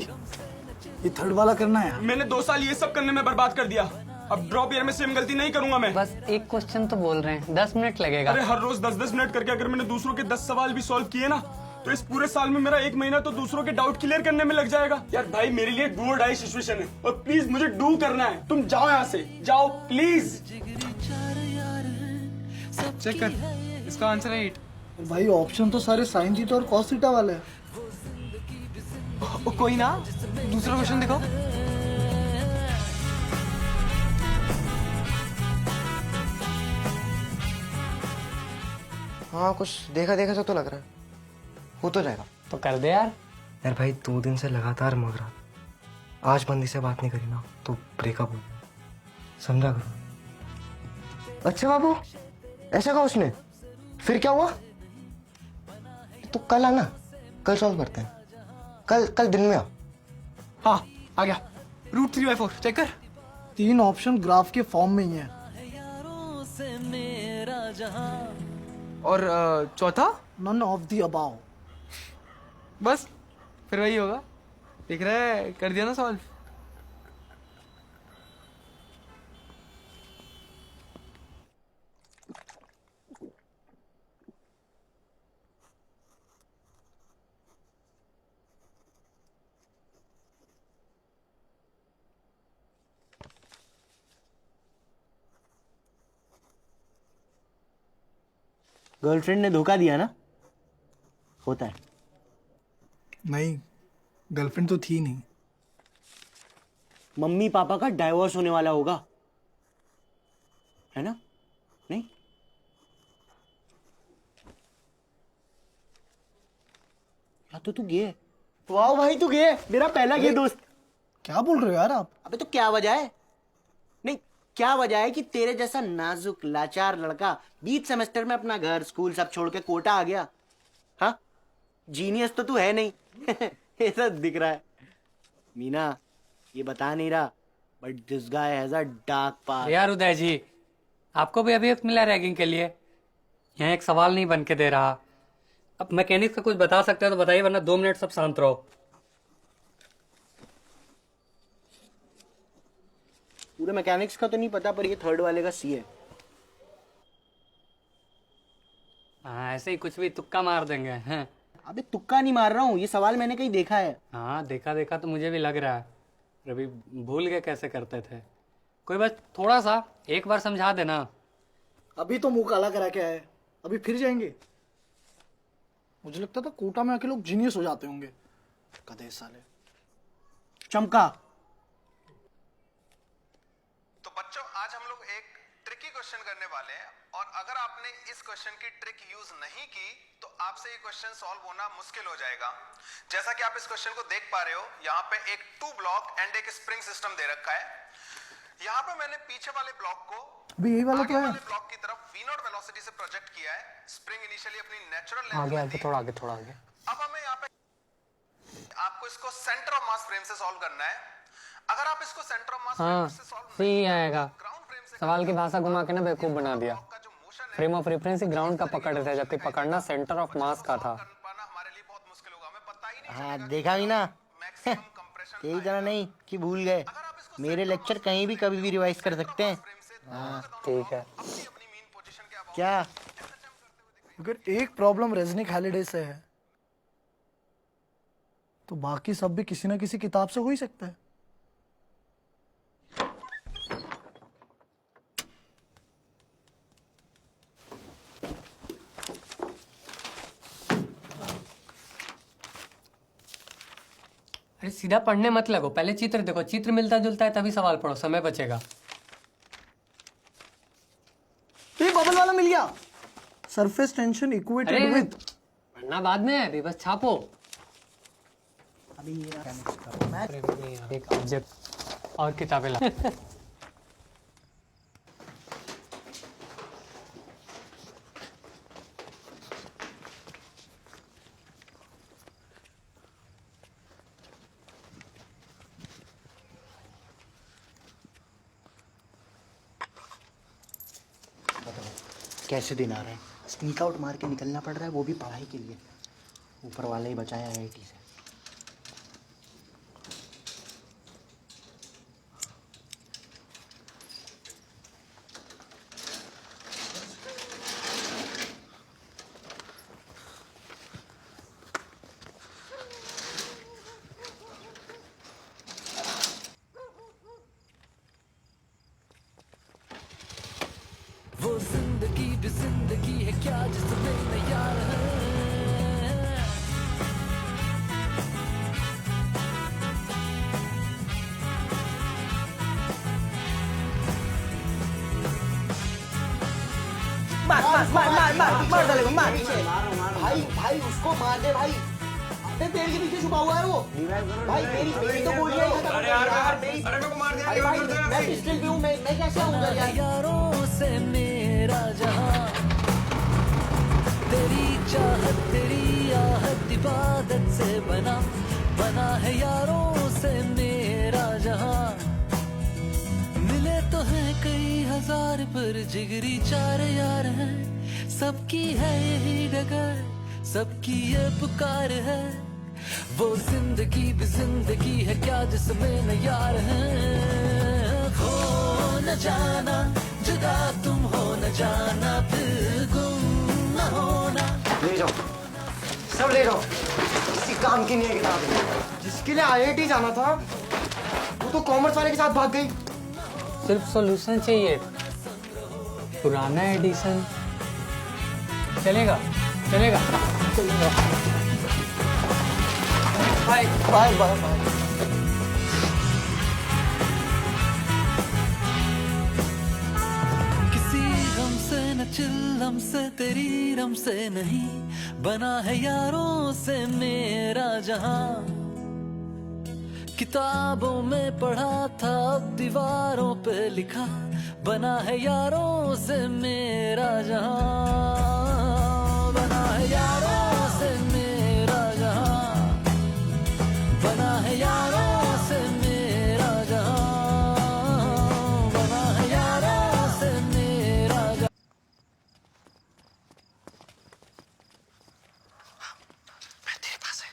[SPEAKER 6] ये थर्ड वाला करना है।
[SPEAKER 12] मैंने 2 साल ये सब करने में बर्बाद कर दिया, अब ड्रॉप ईयर में सेम गलती नहीं करूंगा मैं।
[SPEAKER 8] बस एक क्वेश्चन तो बोल रहे हैं, 10 मिनट लगेगा।
[SPEAKER 12] अरे हर रोज 10-10 मिनट करके अगर मैंने दूसरों के 10 सवाल भी सॉल्व किए ना, तो इस पूरे साल में मेरा 1 महीना तो दूसरों के डाउट क्लियर करने में लग जाएगा। यार भाई मेरे लिए डू और डाई सिचुएशन है, और प्लीज मुझे डू करना है। तुम जाओ यहाँ से, जाओ प्लीज।
[SPEAKER 14] चेक कर, इसका आंसर है 8।
[SPEAKER 6] भाई ऑप्शन तो सारे साइन थीटा और कॉस थीटा वाले हैं।
[SPEAKER 14] कोई ना, दूसरा क्वेश्चन दिखाओ।
[SPEAKER 15] हाँ कुछ देखा देखा तो लग रहा है, हो तो जाएगा।
[SPEAKER 8] तो कर दे यार।
[SPEAKER 15] यार भाई 2 दिन से लगातार मग रहा, आज बंदी से बात नहीं करी ना तो ब्रेकअप हो गया, समझा करो। अच्छा बाबू, ऐसा कहा उसने, फिर क्या हुआ? तो कल आना, कल सॉल्व करते हैं। कल दिन में आ।
[SPEAKER 14] हाँ आ गया, रूट 3/4 चेक कर।
[SPEAKER 6] 3 ऑप्शन ग्राफ के फॉर्म में ही है।
[SPEAKER 14] और चौथा?
[SPEAKER 6] None of the above.
[SPEAKER 14] बस फिर वही होगा। दिख रहा है, कर दिया ना सॉल्व।
[SPEAKER 5] गर्लफ्रेंड ने धोखा दिया ना, होता है।
[SPEAKER 6] नहीं, गर्लफ्रेंड तो थी नहीं।
[SPEAKER 5] मम्मी पापा का डाइवोर्स होने वाला होगा, है ना? नहीं या तो तू गे। वाह भाई तू गे, मेरा पहला गे दोस्त।
[SPEAKER 6] क्या बोल रहे हो यार आप?
[SPEAKER 5] अबे तो क्या वजह है? नहीं क्या वजह है कि तेरे जैसा नाजुक लाचार लड़का 20 सेमेस्टर में अपना घर स्कूल सब छोड़ के कोटा आ गया? हाँ जीनियस तो तू है नहीं। ये सब दिख रहा है। मीना ये बता नहीं रहा, but this guy has a dark past.
[SPEAKER 8] यार उदय जी, आपको भी अभी वक्त मिला रैगिंग के लिए? यहाँ एक सवाल नहीं बन के दे रहा। अब मैकेनिक्स का कुछ बता सकते हो तो बताइए, वरना 2 मिनट सब शांत रहो।
[SPEAKER 5] पूरे मैकेनिक्स का तो नहीं पता, पर ये थर्ड वाले का सी है।
[SPEAKER 8] हाँ ऐसे ही कुछ भी तुक्का मार देंगे हैं।
[SPEAKER 5] अबे तुक्का नहीं मार रहा हूँ, ये सवाल मैंने कहीं देखा है।
[SPEAKER 8] हाँ देखा देखा तो मुझे भी लग रहा है, पर अभी भूल गए कैसे करते थे। कोई बस थोड़ा सा एक बार समझा देना।
[SPEAKER 6] अभी तो मुंह काला करा के आए, अभी फिर जाएंगे। मुझे लगता था कोटा में आके लोग जीनियस हो जाते होंगे, कदे साले। चमका।
[SPEAKER 16] तो बच्चों आज हम लोग एक ट्रिकी क्वेश्चन करने वाले हैं, और अगर आपने इस क्वेश्चन की ट्रिक यूज नहीं की तो आपसे ये क्वेश्चन सॉल्व होना मुश्किल हो जाएगा। जैसा कि आप इस क्वेश्चन को देख पा रहे हो, यहाँ पे एक 2 ब्लॉक एंड एक स्प्रिंग सिस्टम दे रखा है। यहाँ पे मैंने पीछे वाले ब्लॉक को
[SPEAKER 6] अभी यही वाला
[SPEAKER 16] आगे
[SPEAKER 6] तो है।
[SPEAKER 16] वाले ब्लॉक की तरफ v0 वेलोसिटी से प्रोजेक्ट किया है। स्प्रिंग इनिशियली अपनी नेचुरल
[SPEAKER 8] आगे
[SPEAKER 16] लेंथ में
[SPEAKER 8] आगे
[SPEAKER 16] थी।
[SPEAKER 8] थोड़ा आगे थोड़ा आगे।
[SPEAKER 16] अब हमें यहाँ पे आपको इसको सेंटर ऑफ मास फ्रेम से सॉल्व करना है। अगर आप इसको सेंटर ऑफ मास
[SPEAKER 8] हाँ
[SPEAKER 16] फ्रेम से सॉल्व
[SPEAKER 8] सही आएगा। सवाल की भाषा घुमा के ना बेवकूफ बना दिया। Frame of reference he ground का पकड़ रहे थे, जबकि पकड़ना सेंटर ऑफ मास का था।
[SPEAKER 5] हाँ देखा भी ना। तेरी तरह नहीं कि भूल गए। मेरे लेक्चर कहीं भी कभी भी रिवाइज कर सकते हैं। हाँ
[SPEAKER 8] ठीक है।
[SPEAKER 5] क्या?
[SPEAKER 6] अगर एक प्रॉब्लम रेजनिक हॉलिडे से है तो बाकी सब भी किसी ना किसी किताब से हो ही सकता है।
[SPEAKER 8] अरे सीधा पढ़ने मत लगो, पहले चित्र देखो। चित्र मिलता जुलता है तभी सवाल पढ़ो, समय बचेगा।
[SPEAKER 6] बबल वाला मिल गया। सरफेस टेंशन इक्वेटेड विद,
[SPEAKER 8] पढ़ना बाद में है, अभी बस छापो।
[SPEAKER 6] अभी
[SPEAKER 8] एक ऑब्जेक्ट और किताबें ला।
[SPEAKER 5] कैसे दिन आ रहे हैं, स्नीक आउट मार के निकलना पड़ रहा है, वो भी पढ़ाई के लिए। ऊपर वाला ही बचाया आईआईटी से।
[SPEAKER 13] वो जिंदगी भी जिंदगी है क्या जिसमें मैं यार है।
[SPEAKER 5] मार डालेगा, मार। भाई भाई उसको मार दे भाई। अबे पेड़ के पीछे छुपा हुआ है वो। भाई मेरी तो गोलियां ही खत्म। अरे यार मेरे को मार दिया। भाई मैं पिस्टल पे हूं, मैं कैसे आऊंगा यार।
[SPEAKER 13] यारों से मेरा जहां, तेरी चाहत तेरी आहत इबादत से बना बना है यारों से मेरा जहां। मिले तो हैं कई हजार पर जिगरी चार यार हैं। सबकी है यही डगर, सबकी ये पुकार है। वो जिंदगी भी जिंदगी है क्या जिसमें न यार हैं। खो न जाना जुदा तुम हो न जाना, फिर गुम न होना।
[SPEAKER 5] ले जाओ, सब ले जाओ। किसी काम की नहीं है किताब। जिसके लिए आईआईटी जाना था वो तो कॉमर्स वाले के साथ भाग गई।
[SPEAKER 8] सिर्फ सॉल्यूशन चाहिए, पुराना एडिशन चलेगा चलेगा चलेगा।
[SPEAKER 5] Bye bye bye bye.
[SPEAKER 13] किसी गम से न चिल हमसे तेरी रम से नहीं, बना है यारों से मेरा जहां। किताबों में पढ़ा था अब दीवारों पे लिखा, बना है यारों से मेरा जहां। बना है यारों से मेरा जहां, बना है यारों से मेरा जहां, बना है यारों से मेरा जहां।
[SPEAKER 5] तेरे पास है।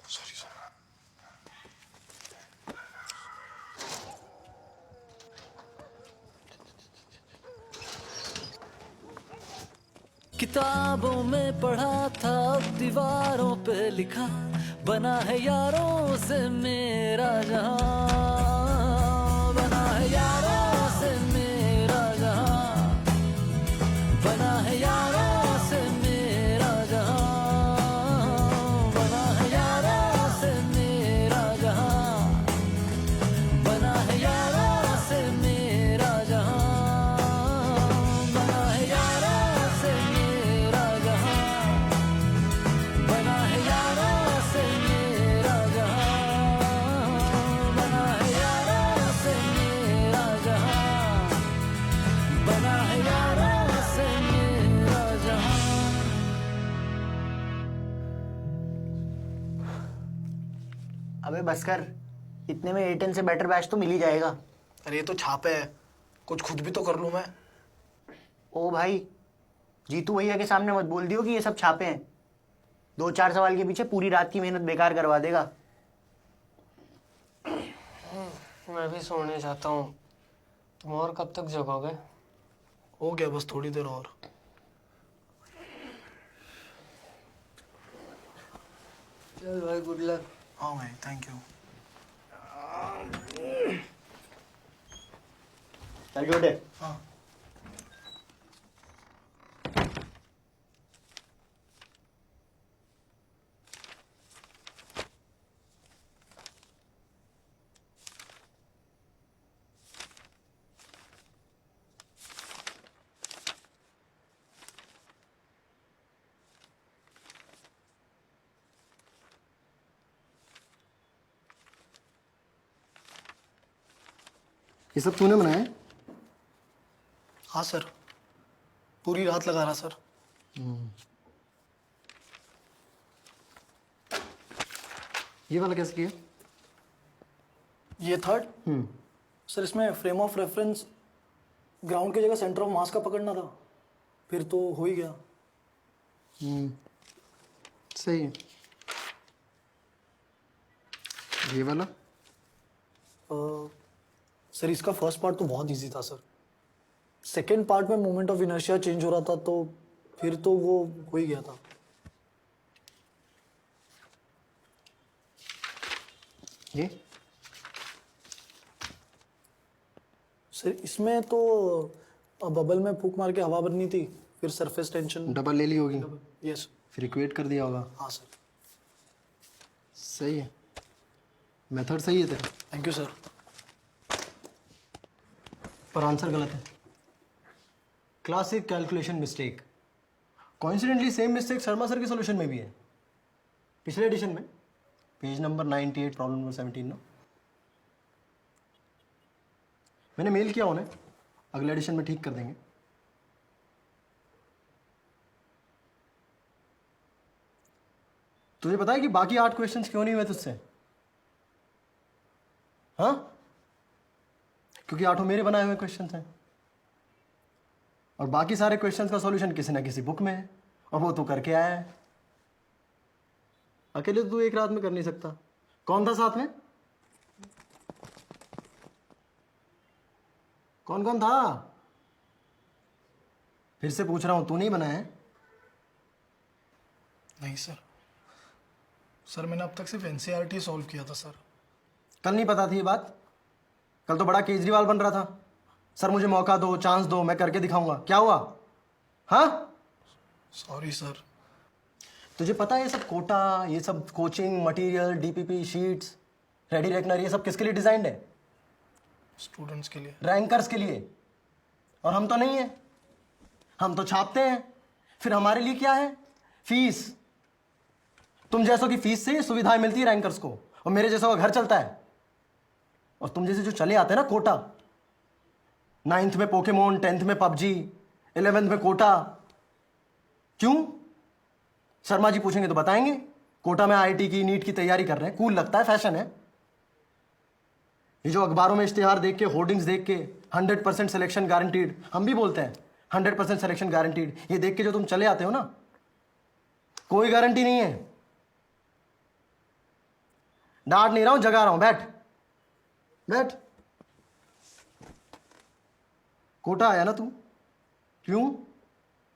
[SPEAKER 5] Sorry sorry.
[SPEAKER 13] किताबों में पढ़ा था अब दीवारों पे लिखा, बना है यारों से मेरा जहां। बना है यारों से मेरा जहां, बना है यारों से मेरा जहां, बना है यारों से मेरा जहां, बना है यारों से मेरा जहां, बना है यारों से मेरा जहां, बना है यारों से मेरा जहां, बना है यारों से मेरा जहां, बना है यारों से मेरा जहां।
[SPEAKER 5] अबे बस कर, इतने में A10 से बेटर बैच तो मिल ही जाएगा।
[SPEAKER 6] अरे ये तो छापे है, कुछ खुद भी तो कर लूं मैं।
[SPEAKER 5] ओ भाई, जीतू भैया के सामने मत बोल दियो कि ये सब छापे हैं। 2-4 सवाल के पीछे पूरी रात की मेहनत बेकार करवा देगा।
[SPEAKER 8] मैं भी सोने जाता हूँ, तुम और कब तक जगोगे?
[SPEAKER 6] हो गया बस थोड़ी देर और।
[SPEAKER 8] चल भाई, गुड लक।
[SPEAKER 6] हाँ भाई, थैंक यू।
[SPEAKER 5] चल छोटे।
[SPEAKER 6] हाँ।
[SPEAKER 5] ये सब तूने बनाया है?
[SPEAKER 6] हाँ सर, पूरी रात लगा रहा सर।
[SPEAKER 5] ये वाला कैसे किया?
[SPEAKER 6] ये थर्ड सर, इसमें फ्रेम ऑफ रेफरेंस ग्राउंड की जगह सेंटर ऑफ मास का पकड़ना था, फिर तो हो ही गया।
[SPEAKER 5] सही है। ये वाला?
[SPEAKER 6] सर इसका फर्स्ट पार्ट तो बहुत इजी था सर, सेकेंड पार्ट में मोमेंट ऑफ इनर्शिया चेंज हो रहा था, तो फिर तो वो हो ही गया था।
[SPEAKER 5] ये
[SPEAKER 6] सर इसमें तो बबल में फूंक मार के हवा भरनी थी, फिर सरफेस टेंशन।
[SPEAKER 5] डबल ले ली होगी।
[SPEAKER 6] यस।
[SPEAKER 5] फिर इक्वेट कर दिया होगा।
[SPEAKER 6] हाँ सर।
[SPEAKER 5] सही है, मेथड सही है तेरा।
[SPEAKER 6] Thank you sir.
[SPEAKER 5] पर आंसर गलत है। Classic calculation mistake. Coincidentally same mistake Sharma sir के सॉल्यूशन में भी है, पिछले एडिशन में, पेज नंबर 98, प्रॉब्लम नंबर 17 ना। मैंने मेल किया उन्हें, अगले एडिशन में ठीक कर देंगे। तुझे पता है कि बाकी 8 क्वेश्चंस क्यों नहीं हुए तुझसे? हाँ, क्योंकि 8 मेरे बनाए हुए क्वेश्चंस हैं, और बाकी सारे क्वेश्चंस का सॉल्यूशन किसी ना किसी बुक में है, और वो तू करके आया है। अकेले तो तू एक रात में कर नहीं सकता। कौन था साथ में? कौन कौन था? फिर से पूछ रहा हूं, तू नहीं बनाया है?
[SPEAKER 6] नहीं सर, सर मैंने अब तक सिर्फ एनसीईआरटी सॉल्व किया था सर।
[SPEAKER 5] कल नहीं पता थी ये बात? कल तो बड़ा केजरीवाल बन रहा था, सर मुझे मौका दो, चांस दो, मैं करके दिखाऊंगा। क्या हुआ? हाँ,
[SPEAKER 6] सॉरी सर।
[SPEAKER 5] तुझे पता है ये सब कोटा, ये सब coaching material, DPP sheets, ready reckoner, ये सब किसके लिए डिजाइंड है?
[SPEAKER 6] स्टूडेंट्स के लिए,
[SPEAKER 5] रैंकर्स के लिए। और हम तो नहीं है, हम तो छापते हैं। फिर हमारे लिए क्या है? फीस। तुम जैसों की फीस से सुविधाएं मिलती है रैंकर्स को, और मेरे जैसों का घर चलता है। और तुम जैसे जो चले आते हैं ना कोटा, 9th में पोकेमोन, 10th में पबजी, 11th में कोटा। क्यों? शर्मा जी पूछेंगे तो बताएंगे, कोटा में आईआईटी की, नीट की तैयारी कर रहे हैं। कूल लगता है, फैशन है। ये जो अखबारों में इश्तिहार देख के, होर्डिंग्स देख के 100% सिलेक्शन गारंटीड, हम भी बोलते हैं 100% सिलेक्शन गारंटीड, ये देख के जो तुम चले आते हो ना, कोई गारंटी नहीं है। डांट नहीं रहा हूं, जगा रहा हूं। बैठ बैठ। कोटा आया ना तू? क्यों?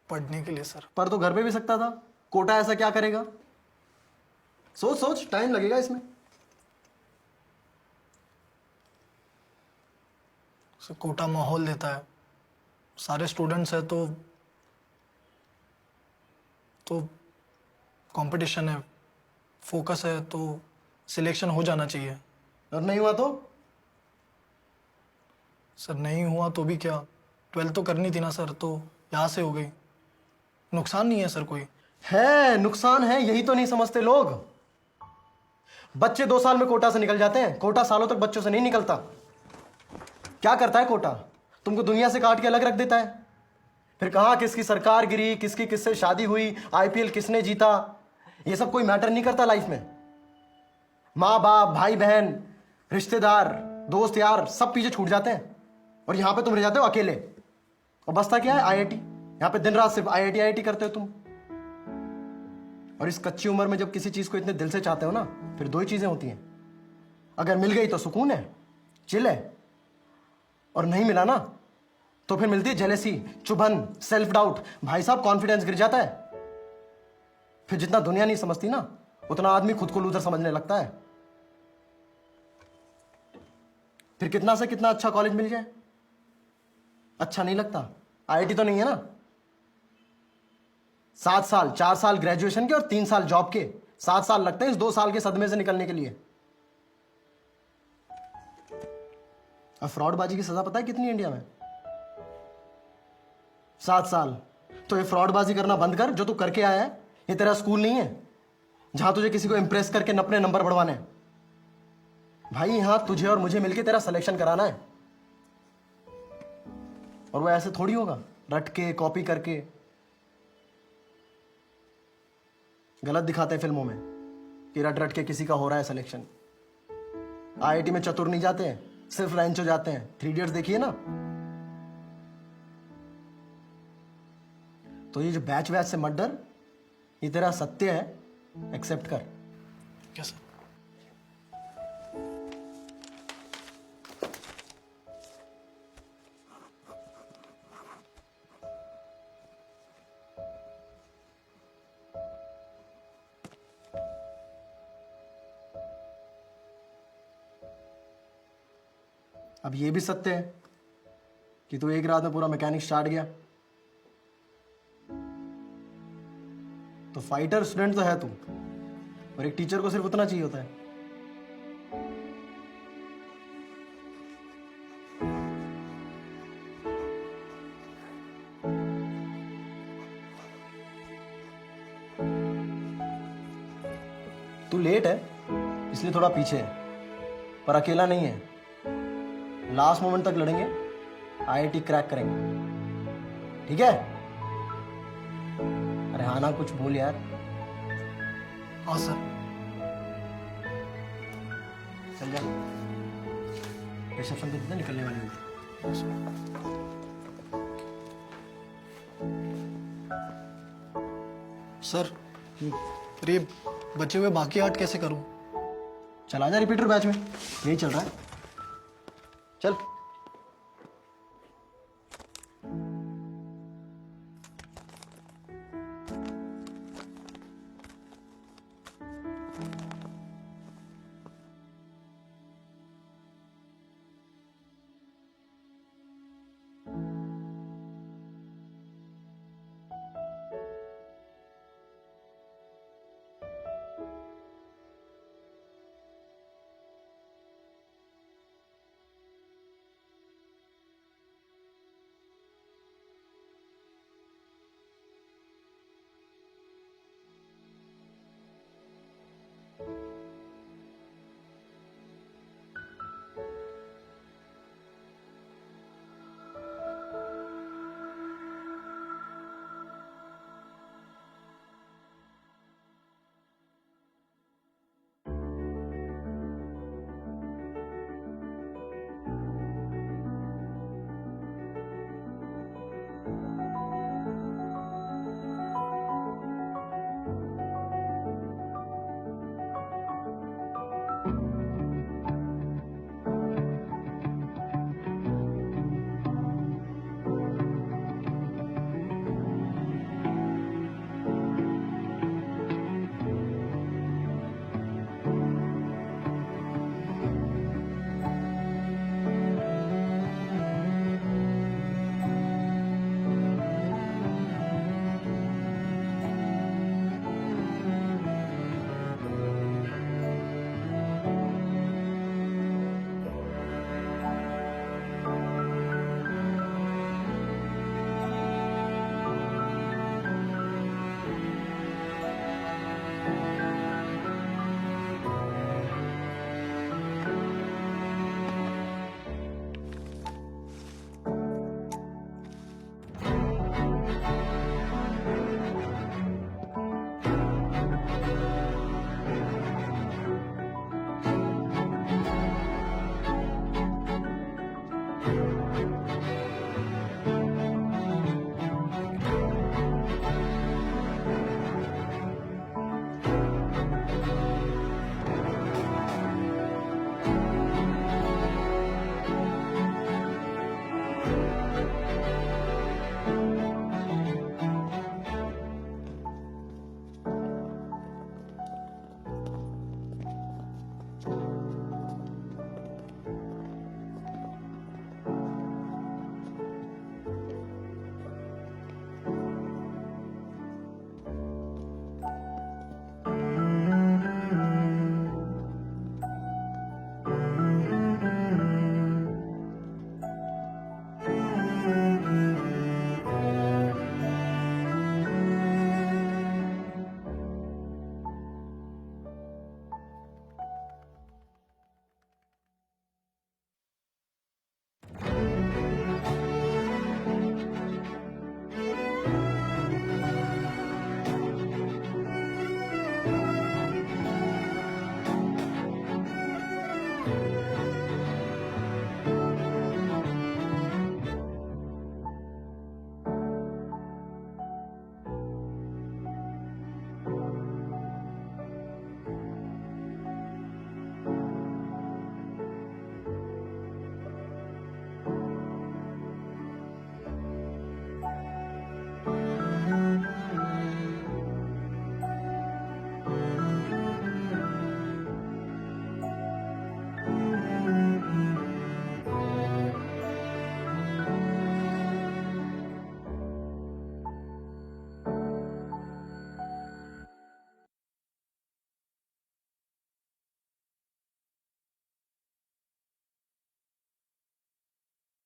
[SPEAKER 6] पढ़ने के लिए सर।
[SPEAKER 5] पर तो घर पे भी सकता था। कोटा ऐसा क्या करेगा? सोच सोच, टाइम लगेगा इसमें।
[SPEAKER 6] सर कोटा माहौल देता है, सारे स्टूडेंट्स हैं, तो कंपटीशन है, फोकस है, तो सिलेक्शन हो जाना चाहिए।
[SPEAKER 5] और नहीं हुआ तो?
[SPEAKER 6] सर नहीं हुआ तो भी क्या, 12th तो करनी थी ना सर, तो यहाँ से हो गई। नुकसान नहीं है सर कोई।
[SPEAKER 5] है, नुकसान है, यही तो नहीं समझते लोग। बच्चे 2 साल में कोटा से निकल जाते हैं, कोटा सालों तक बच्चों से नहीं निकलता। क्या करता है कोटा? तुमको दुनिया से काट के अलग रख देता है। फिर कहाँ किसकी सरकार गिरी, किसकी किससे शादी हुई, आईपीएल किसने जीता, ये सब कोई मैटर नहीं करता लाइफ में। माँ बाप, भाई बहन, रिश्तेदार, दोस्त यार, सब पीछे छूट जाते हैं, और यहां पे तुम रह जाते हो अकेले। और बसता क्या है? आईआईटी। यहां पे दिन रात सिर्फ आईआईटी आईआईटी करते हो तुम। और इस कच्ची उम्र में जब किसी चीज को इतने दिल से चाहते हो ना, फिर 2 ही चीजें होती हैं। अगर मिल गई तो सुकून है, चिल है, और नहीं मिला ना तो फिर मिलती है जेलेसी, चुभन, सेल्फ डाउट। भाई साहब, कॉन्फिडेंस गिर जाता है। फिर जितना दुनिया नहीं समझती ना, उतना आदमी खुद को लूजर समझने लगता है। फिर कितना से कितना अच्छा कॉलेज मिल जाए, अच्छा नहीं लगता। आईआईटी तो नहीं है ना। 7 साल, 4 साल ग्रेजुएशन के और 3 साल जॉब के, 7 साल लगते हैं इस 2 साल के सदमे से निकलने के लिए। अब फ्रॉडबाजी की सजा पता है कितनी है इंडिया में? 7 साल। तो ये फ्रॉडबाजी करना बंद कर, जो तू करके आया है। ये तेरा स्कूल नहीं है जहां तुझे किसी को इंप्रेस करके अपने नंबर बढ़वाने हैं। भाई यहां तुझे और मुझे मिलके तेरा सिलेक्शन कराना है। और वो ऐसे थोड़ी होगा, रट के कॉपी करके। गलत दिखाते हैं फिल्मों में कि रट रट के किसी का हो रहा है सिलेक्शन। आईआईटी में चतुर नहीं जाते हैं, सिर्फ रैंचो जाते हैं। 3 इडियट्स देखिए ना। तो ये जो बैच वैच से मत डर, ये तेरा सत्य है, एक्सेप्ट कर।
[SPEAKER 6] क्या सर?
[SPEAKER 5] अब ये भी सत्य है कि तू एक रात में पूरा मैकेनिक स्टार्ट गया। तो फाइटर स्टूडेंट तो है तू, और एक टीचर को सिर्फ उतना चाहिए होता है। तू लेट है इसलिए थोड़ा पीछे है, पर अकेला नहीं है। लास्ट मोमेंट तक लड़ेंगे, आईआईटी क्रैक करेंगे, ठीक है? अरे हाँ ना, कुछ बोल यार।
[SPEAKER 6] हाँ सर।
[SPEAKER 5] चल जा, रिसेप्शन पे कितने निकलने वाली होगी।
[SPEAKER 6] सर फिर ये बचे हुए बाकी 8 कैसे करूं?
[SPEAKER 5] चला जा रिपीटर बैच में, यही चल रहा है। चल।